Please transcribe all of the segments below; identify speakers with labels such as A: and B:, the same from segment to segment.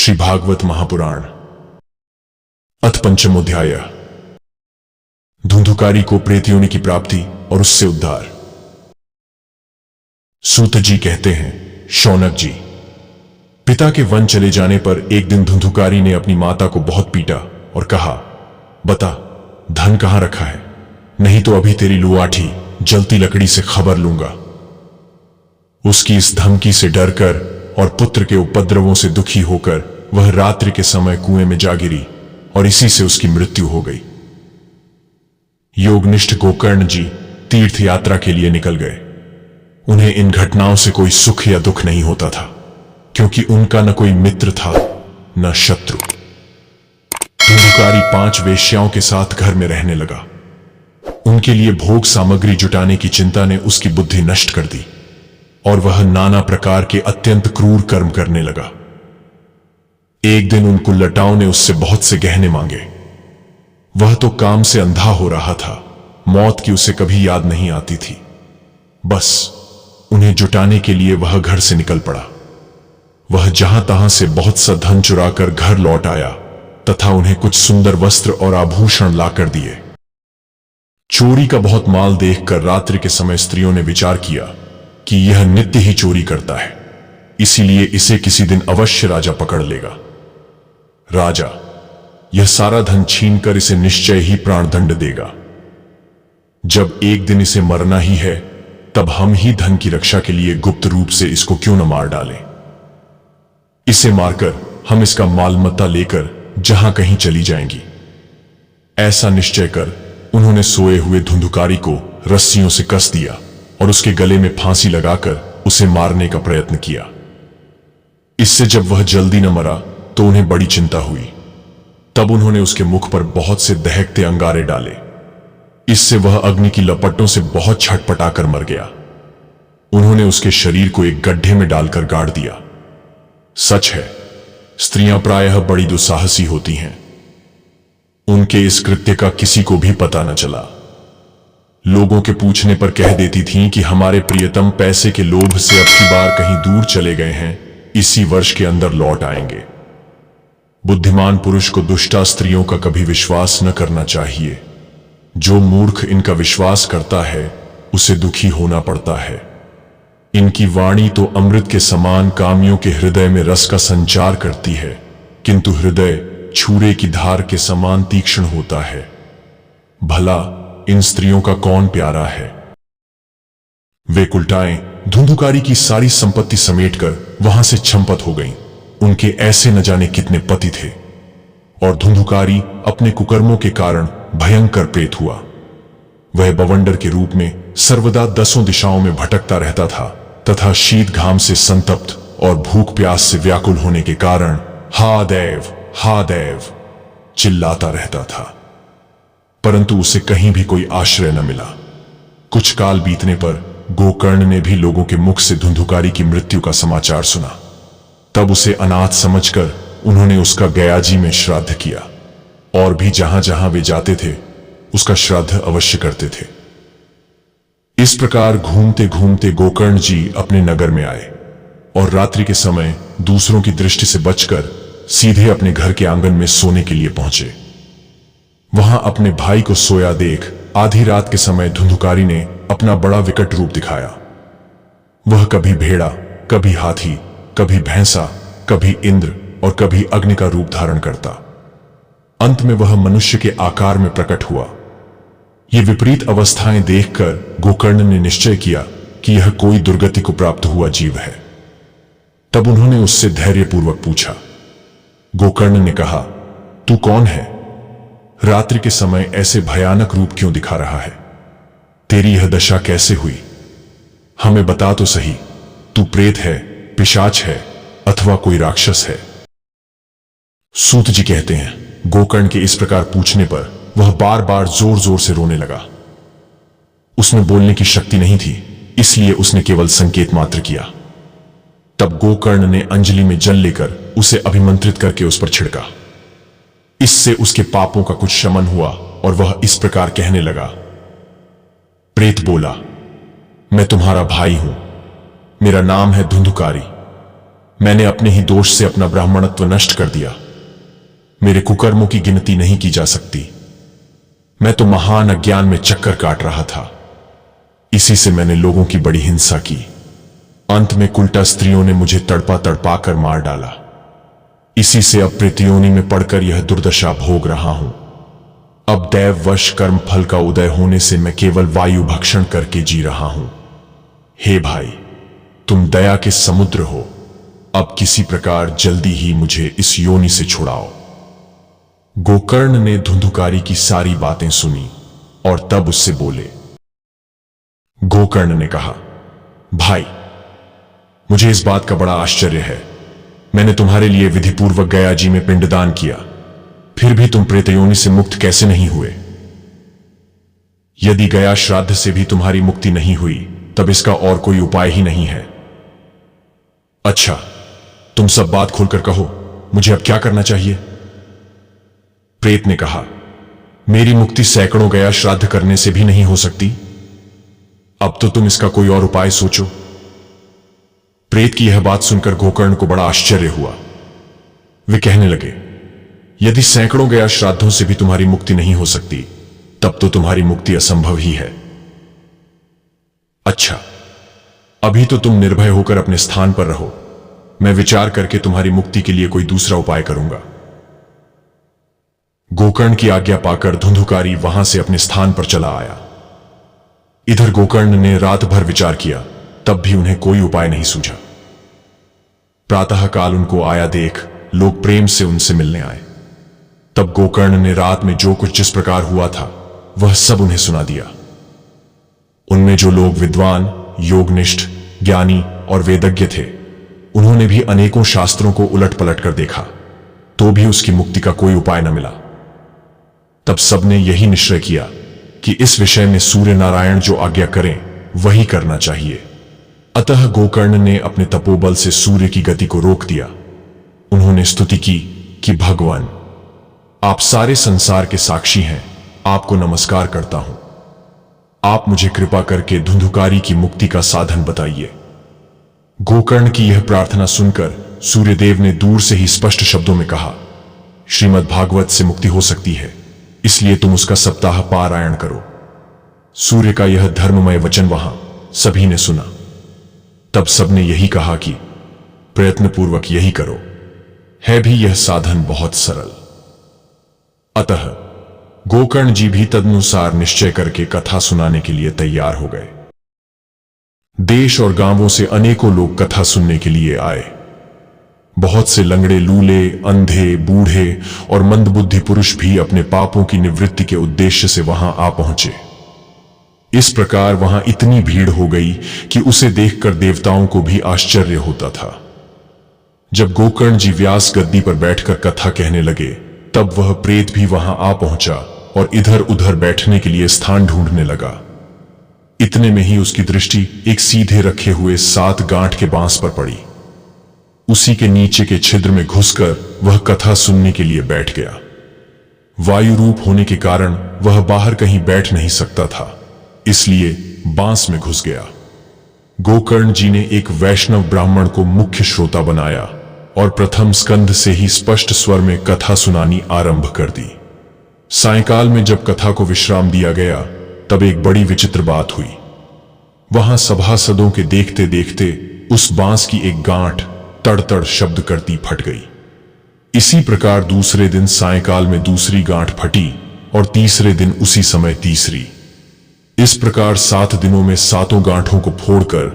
A: श्री भागवत महापुराण अथ पंचमोध्याय। धुंधुकारी को प्रेत योनि की प्राप्ति और उससे उद्धार। सूत जी कहते हैं, शौनक जी, पिता के वन चले जाने पर एक दिन धुंधुकारी ने अपनी माता को बहुत पीटा और कहा, बता धन कहां रखा है, नहीं तो अभी तेरी लुआठी जलती लकड़ी से खबर लूंगा। उसकी इस धमकी से डरकर और पुत्र के उपद्रवों से दुखी होकर वह रात्रि के समय कुएं में जा गिरी और इसी से उसकी मृत्यु हो गई। योगनिष्ठ गोकर्ण जी तीर्थ यात्रा के लिए निकल गए। उन्हें इन घटनाओं से कोई सुख या दुख नहीं होता था, क्योंकि उनका न कोई मित्र था न शत्रु। धुंधुकारी 5 वेश्याओं के साथ घर में रहने लगा। उनके लिए भोग सामग्री जुटाने की चिंता ने उसकी बुद्धि नष्ट कर दी और वह नाना प्रकार के अत्यंत क्रूर कर्म करने लगा। एक दिन उन कुल्लटाओं ने उससे बहुत से गहने मांगे। वह तो काम से अंधा हो रहा था, मौत की उसे कभी याद नहीं आती थी। बस उन्हें जुटाने के लिए वह घर से निकल पड़ा। वह जहां तहां से बहुत सा धन चुराकर घर लौट आया तथा उन्हें कुछ सुंदर वस्त्र और आभूषण लाकर दिए। चोरी का बहुत माल देखकर रात्रि के समय स्त्रियों ने विचार किया कि यह नित्य ही चोरी करता है, इसीलिए इसे किसी दिन अवश्य राजा पकड़ लेगा। राजा यह सारा धन छीनकर इसे निश्चय ही प्राणदंड देगा। जब एक दिन इसे मरना ही है, तब हम ही धन की रक्षा के लिए गुप्त रूप से इसको क्यों न मार डालें। इसे मारकर हम इसका मालमत्ता लेकर जहां कहीं चली जाएंगी। ऐसा निश्चय कर उन्होंने सोए हुए धुंधुकारी को रस्सियों से कस दिया और उसके गले में फांसी लगाकर उसे मारने का प्रयत्न किया। इससे जब वह जल्दी न मरा तो उन्हें बड़ी चिंता हुई। तब उन्होंने उसके मुख पर बहुत से दहकते अंगारे डाले। इससे वह अग्नि की लपटों से बहुत छटपटाकर मर गया। उन्होंने उसके शरीर को एक गड्ढे में डालकर गाड़ दिया। सच है, स्त्रियां प्रायः बड़ी दुस्साहसी होती हैं। उनके इस कृत्य का किसी को भी पता न चला। लोगों के पूछने पर कह देती थीं कि हमारे प्रियतम पैसे के लोभ से अब की बार कहीं दूर चले गए हैं, इसी वर्ष के अंदर लौट आएंगे। बुद्धिमान पुरुष को दुष्टा स्त्रियों का कभी विश्वास न करना चाहिए। जो मूर्ख इनका विश्वास करता है उसे दुखी होना पड़ता है। इनकी वाणी तो अमृत के समान कामियों के हृदय में रस का संचार करती है, किंतु हृदय छुरे की धार के समान तीक्ष्ण होता है। भला इन स्त्रियों का कौन प्यारा है। वे कुलटाएं धुंधुकारी की सारी संपत्ति समेटकर वहां से छंपत हो गईं। उनके ऐसे न जाने कितने पति थे और धुंधुकारी अपने कुकर्मों के कारण भयंकर प्रेत हुआ। वह बवंडर के रूप में सर्वदा 10 दिशाओं में भटकता रहता था तथा शीत घाम से संतप्त और भूख प्यास से व्याकुल होने के कारण हा देव चिल्लाता रहता था, परंतु उसे कहीं भी कोई आश्रय न मिला। कुछ काल बीतने पर गोकर्ण ने भी लोगों के मुख से धुंधुकारी की मृत्यु का समाचार सुना। तब उसे अनाथ समझकर उन्होंने उसका गयाजी में श्राद्ध किया और भी जहां जहां वे जाते थे उसका श्राद्ध अवश्य करते थे। इस प्रकार घूमते घूमते गोकर्ण जी अपने नगर में आए और रात्रि के समय दूसरों की दृष्टि से बचकर सीधे अपने घर के आंगन में सोने के लिए पहुंचे। वहां अपने भाई को सोया देख आधी रात के समय धुंधुकारी ने अपना बड़ा विकट रूप दिखाया। वह कभी भेड़ा, कभी हाथी, कभी भैंसा, कभी इंद्र और कभी अग्नि का रूप धारण करता। अंत में वह मनुष्य के आकार में प्रकट हुआ। ये विपरीत अवस्थाएं देखकर गोकर्ण ने निश्चय किया कि यह कोई दुर्गति को प्राप्त हुआ जीव है। तब उन्होंने उससे धैर्यपूर्वक पूछा। गोकर्ण ने कहा, तू कौन है? रात्रि के समय ऐसे भयानक रूप क्यों दिखा रहा है? तेरी यह दशा कैसे हुई? हमें बता तो सही, तू प्रेत है, पिशाच है अथवा कोई राक्षस है? सूत जी कहते हैं, गोकर्ण के इस प्रकार पूछने पर वह बार बार जोर जोर से रोने लगा। उसमें बोलने की शक्ति नहीं थी, इसलिए उसने केवल संकेत मात्र किया। तब गोकर्ण ने अंजलि में जल लेकर उसे अभिमंत्रित करके उस पर छिड़का। इससे उसके पापों का कुछ शमन हुआ और वह इस प्रकार कहने लगा। प्रेत बोला, मैं तुम्हारा भाई हूं, मेरा नाम है धुंधुकारी। मैंने अपने ही दोष से अपना ब्राह्मणत्व नष्ट कर दिया। मेरे कुकर्मों की गिनती नहीं की जा सकती। मैं तो महान अज्ञान में चक्कर काट रहा था। इसी से मैंने लोगों की बड़ी हिंसा की। अंत में कुलटा स्त्रियों ने मुझे तड़पा तड़पा कर मार डाला। इसी से अब प्रेतयोनि में पड़कर यह दुर्दशा भोग रहा हूं। अब दैववश कर्म फल का उदय होने से मैं केवल वायु भक्षण करके जी रहा हूं। हे भाई, तुम दया के समुद्र हो। अब किसी प्रकार जल्दी ही मुझे इस योनि से छुड़ाओ। गोकर्ण ने धुंधुकारी की सारी बातें सुनी और तब उससे बोले। गोकर्ण ने कहा, भाई, मुझे इस बात का बड़ा आश्चर्य है। मैंने तुम्हारे लिए विधिपूर्वक गया जी में पिंडदान किया, फिर भी तुम प्रेतयोनि से मुक्त कैसे नहीं हुए? यदि गया श्राद्ध से भी तुम्हारी मुक्ति नहीं हुई, तब इसका और कोई उपाय ही नहीं है। अच्छा, तुम सब बात खोलकर कहो, मुझे अब क्या करना चाहिए? प्रेत ने कहा, मेरी मुक्ति सैकड़ों गया श्राद्ध करने से भी नहीं हो सकती। अब तो तुम इसका कोई और उपाय सोचो। प्रेत की यह बात सुनकर गोकर्ण को बड़ा आश्चर्य हुआ। वे कहने लगे, यदि सैकड़ों गया श्राद्धों से भी तुम्हारी मुक्ति नहीं हो सकती, तब तो तुम्हारी मुक्ति असंभव ही है। अच्छा, अभी तो तुम निर्भय होकर अपने स्थान पर रहो। मैं विचार करके तुम्हारी मुक्ति के लिए कोई दूसरा उपाय करूंगा। गोकर्ण की आज्ञा पाकर धुंधुकारी वहां से अपने स्थान पर चला आया। इधर गोकर्ण ने रात भर विचार किया, तब भी उन्हें कोई उपाय नहीं सूझा। प्रातःकाल उनको आया देख लोग प्रेम से उनसे मिलने आए। तब गोकर्ण ने रात में जो कुछ जिस प्रकार हुआ था वह सब उन्हें सुना दिया। उनमें जो लोग विद्वान, योगनिष्ठ, ज्ञानी और वेदज्ञ थे, उन्होंने भी अनेकों शास्त्रों को उलट पलट कर देखा, तो भी उसकी मुक्ति का कोई उपाय न मिला। तब सबने यही निश्चय किया कि इस विषय में सूर्य नारायण जो आज्ञा करें वही करना चाहिए। अतः गोकर्ण ने अपने तपोबल से सूर्य की गति को रोक दिया। उन्होंने स्तुति की कि भगवान, आप सारे संसार के साक्षी हैं, आपको नमस्कार करता हूं। आप मुझे कृपा करके धुंधुकारी की मुक्ति का साधन बताइए। गोकर्ण की यह प्रार्थना सुनकर सूर्यदेव ने दूर से ही स्पष्ट शब्दों में कहा, श्रीमद् भागवत से मुक्ति हो सकती है, इसलिए तुम उसका सप्ताह पारायण करो। सूर्य का यह धर्ममय वचन वहां सभी ने सुना। तब सबने यही कहा कि प्रयत्नपूर्वक यही करो, है भी यह साधन बहुत सरल। अतः गोकर्ण जी भी तदनुसार निश्चय करके कथा सुनाने के लिए तैयार हो गए। देश और गांवों से अनेकों लोग कथा सुनने के लिए आए। बहुत से लंगड़े, लूले, अंधे, बूढ़े और मंदबुद्धि पुरुष भी अपने पापों की निवृत्ति के उद्देश्य से वहां आ पहुंचे। इस प्रकार वहां इतनी भीड़ हो गई कि उसे देखकर देवताओं को भी आश्चर्य होता था। जब गोकर्ण जी व्यास गद्दी पर बैठकर कथा कहने लगे, तब वह प्रेत भी वहां आ पहुंचा और इधर उधर बैठने के लिए स्थान ढूंढने लगा। इतने में ही उसकी दृष्टि एक सीधे रखे हुए 7 गांठ के बांस पर पड़ी। उसी के नीचे के छिद्र में घुसकर वह कथा सुनने के लिए बैठ गया। वायु रूप होने के कारण वह बाहर कहीं बैठ नहीं सकता था, इसलिए बांस में घुस गया। गोकर्ण जी ने एक वैष्णव ब्राह्मण को मुख्य श्रोता बनाया और प्रथम स्कंध से ही स्पष्ट स्वर में कथा सुनानी आरंभ कर दी। सायंकाल में जब कथा को विश्राम दिया गया, तब एक बड़ी विचित्र बात हुई। वहां सभासदों के देखते देखते उस बांस की एक गांठ तड़तड़ शब्द करती फट गई। इसी प्रकार दूसरे दिन सायंकाल में दूसरी गांठ फटी और तीसरे दिन उसी समय तीसरी। इस प्रकार 7 दिनों में 7 गांठों को फोड़कर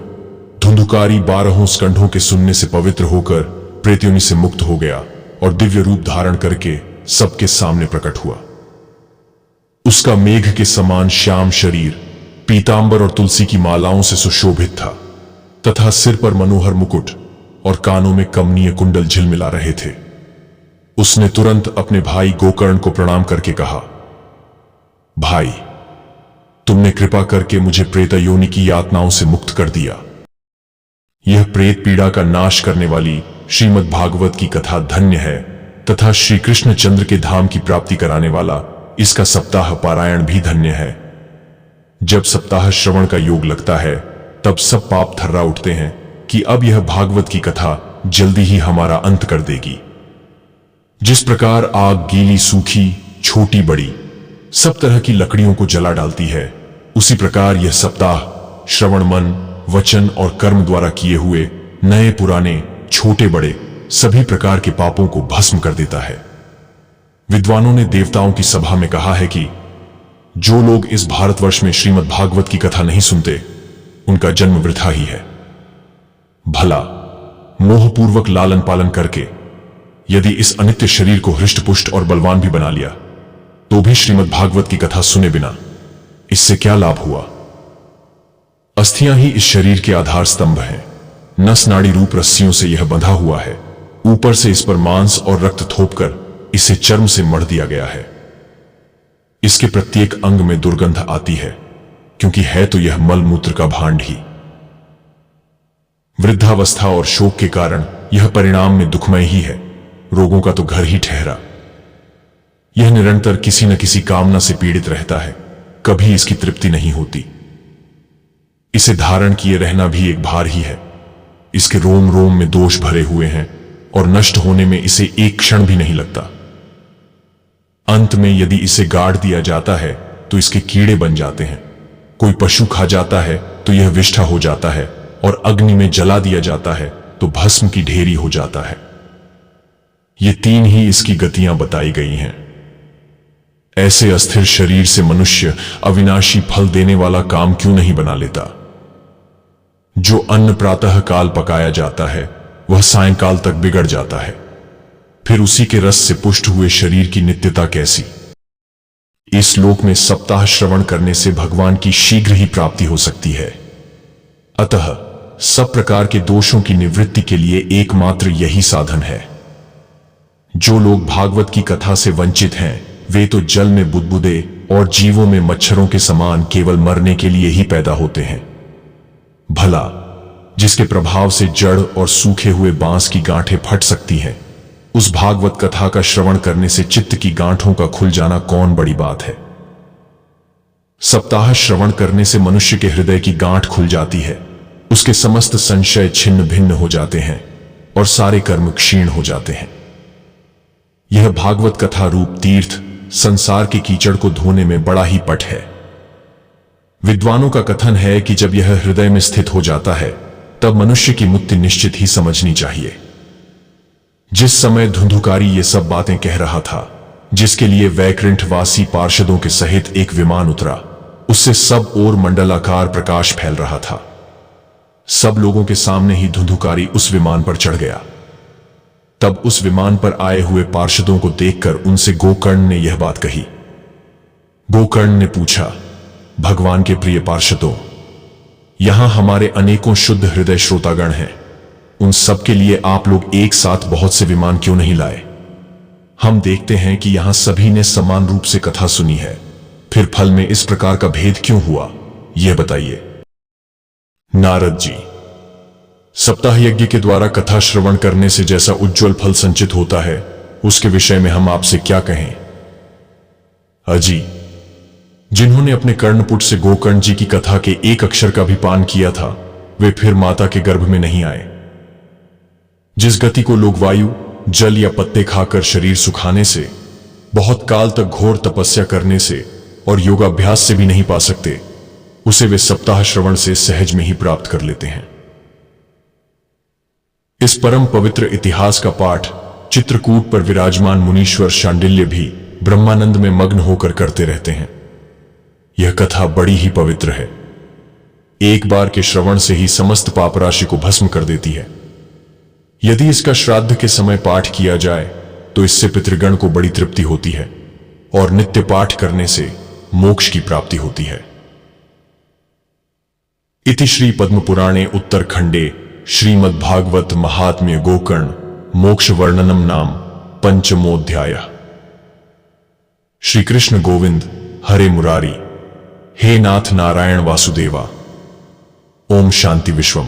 A: धुंधुकारी 12 स्कंधों के सुनने से पवित्र होकर प्रेतयोनि से मुक्त हो गया और दिव्य रूप धारण करके सबके सामने प्रकट हुआ। उसका मेघ के समान श्याम शरीर पीतांबर और तुलसी की मालाओं से सुशोभित था तथा सिर पर मनोहर मुकुट और कानों में कमनीय कुंडल झिलमिला रहे थे। उसने तुरंत अपने भाई गोकर्ण को प्रणाम करके कहा, भाई, तुमने कृपा करके मुझे प्रेत योनि की यातनाओं से मुक्त कर दिया। यह प्रेत पीड़ा का नाश करने वाली श्रीमद् भागवत की कथा धन्य है तथा श्री कृष्ण चंद्र के धाम की प्राप्ति कराने वाला इसका सप्ताह पारायण भी धन्य है। जब सप्ताह श्रवण का योग लगता है, तब सब पाप थर्रा उठते हैं कि अब यह भागवत की कथा जल्दी ही हमारा अंत कर देगी। जिस प्रकार आग गीली सूखी छोटी बड़ी सब तरह की लकड़ियों को जला डालती है, उसी प्रकार यह सप्ताह श्रवण मन, वचन और कर्म द्वारा किए हुए नए पुराने छोटे बड़े सभी प्रकार के पापों को भस्म कर देता है। विद्वानों ने देवताओं की सभा में कहा है कि जो लोग इस भारतवर्ष में श्रीमद् भागवत की कथा नहीं सुनते, उनका जन्म वृथा ही है। भला मोहपूर्वक लालन पालन करके यदि इस अनित्य शरीर को हृष्टपुष्ट और बलवान भी बना लिया, तो भी श्रीमद् भागवत की कथा सुने बिना इससे क्या लाभ हुआ? अस्थियां ही इस शरीर के आधार स्तंभ हैं। नस नाड़ी रूप रस्सियों से यह बंधा हुआ है। ऊपर से इस पर मांस और रक्त थोपकर इसे चर्म से मढ़ दिया गया है। इसके प्रत्येक अंग में दुर्गंध आती है, क्योंकि है तो यह मलमूत्र का भांड ही। वृद्धावस्था और शोक के कारण यह परिणाम में दुखमय ही है। रोगों का तो घर ही ठहरा। यह निरंतर किसी न किसी कामना से पीड़ित रहता है, कभी इसकी तृप्ति नहीं होती। इसे धारण किए रहना भी एक भार ही है। इसके रोम रोम में दोष भरे हुए हैं और नष्ट होने में इसे एक क्षण भी नहीं लगता। अंत में यदि इसे गाड़ दिया जाता है तो इसके कीड़े बन जाते हैं। कोई पशु खा जाता है तो यह विष्ठा हो जाता है, और अग्नि में जला दिया जाता है तो भस्म की ढेरी हो जाता है। ये तीन ही इसकी गतियां बताई गई हैं। ऐसे अस्थिर शरीर से मनुष्य अविनाशी फल देने वाला काम क्यों नहीं बना लेता? जो अन्न प्रातः काल पकाया जाता है वह सायंकाल तक बिगड़ जाता है, फिर उसी के रस से पुष्ट हुए शरीर की नित्यता कैसी? इस लोक में सप्ताह श्रवण करने से भगवान की शीघ्र ही प्राप्ति हो सकती है। अतः सब प्रकार के दोषों की निवृत्ति के लिए एकमात्र यही साधन है। जो लोग भागवत की कथा से वंचित हैं, वे तो जल में बुदबुदे और जीवों में मच्छरों के समान केवल मरने के लिए ही पैदा होते हैं। भला जिसके प्रभाव से जड़ और सूखे हुए बांस की गांठें फट सकती हैं, उस भागवत कथा का श्रवण करने से चित्त की गांठों का खुल जाना कौन बड़ी बात है? सप्ताह श्रवण करने से मनुष्य के हृदय की गांठ खुल जाती है, उसके समस्त संशय छिन्न भिन्न हो जाते हैं और सारे कर्म क्षीण हो जाते हैं। यह भागवत कथा रूप तीर्थ संसार के कीचड़ को धोने में बड़ा ही पट है। विद्वानों का कथन है कि जब यह हृदय में स्थित हो जाता है, तब मनुष्य की मुक्ति निश्चित ही समझनी चाहिए। जिस समय धुंधुकारी ये सब बातें कह रहा था, जिसके लिए वैकुंठवासी पार्षदों के सहित एक विमान उतरा, उससे सब ओर मंडलाकार प्रकाश फैल रहा था। सब लोगों के सामने ही धुंधुकारी उस विमान पर चढ़ गया। तब उस विमान पर आए हुए पार्षदों को देखकर उनसे गोकर्ण ने यह बात कही। गोकर्ण ने पूछा, भगवान के प्रिय पार्षदों, यहां हमारे अनेकों शुद्ध हृदय श्रोतागण हैं। उन सब के लिए आप लोग एक साथ बहुत से विमान क्यों नहीं लाए? हम देखते हैं कि यहां सभी ने समान रूप से कथा सुनी है, फिर फल में इस प्रकार का भेद क्यों हुआ, यह बताइए। नारद जी, सप्ताह यज्ञ के द्वारा कथा श्रवण करने से जैसा उज्जवल फल संचित होता है, उसके विषय में हम आपसे क्या कहें। अजी, जिन्होंने अपने कर्णपुट से गोकर्ण जी की कथा के एक अक्षर का भी पान किया था, वे फिर माता के गर्भ में नहीं आए। जिस गति को लोग वायु, जल या पत्ते खाकर शरीर सुखाने से, बहुत काल तक घोर तपस्या करने से और योगाभ्यास से भी नहीं पा सकते, उसे वे सप्ताह श्रवण से सहज में ही प्राप्त कर लेते हैं। इस परम पवित्र इतिहास का पाठ चित्रकूट पर विराजमान मुनीश्वर शांडिल्य भी ब्रह्मानंद में मग्न होकर करते रहते हैं। यह कथा बड़ी ही पवित्र है। एक बार के श्रवण से ही समस्त पाप राशि को भस्म कर देती है। यदि इसका श्राद्ध के समय पाठ किया जाए तो इससे पितृगण को बड़ी तृप्ति होती है और नित्य पाठ करने से मोक्ष की प्राप्ति होती है। इति श्री पद्म पुराणे उत्तरखंडे श्रीमद्भागवत महात्म्य गोकर्ण मोक्ष वर्णनम नाम पंचमोऽध्यायः। श्री कृष्ण गोविंद हरे मुरारी, हे नाथ नारायण वासुदेवा। ओम शांति विश्वम।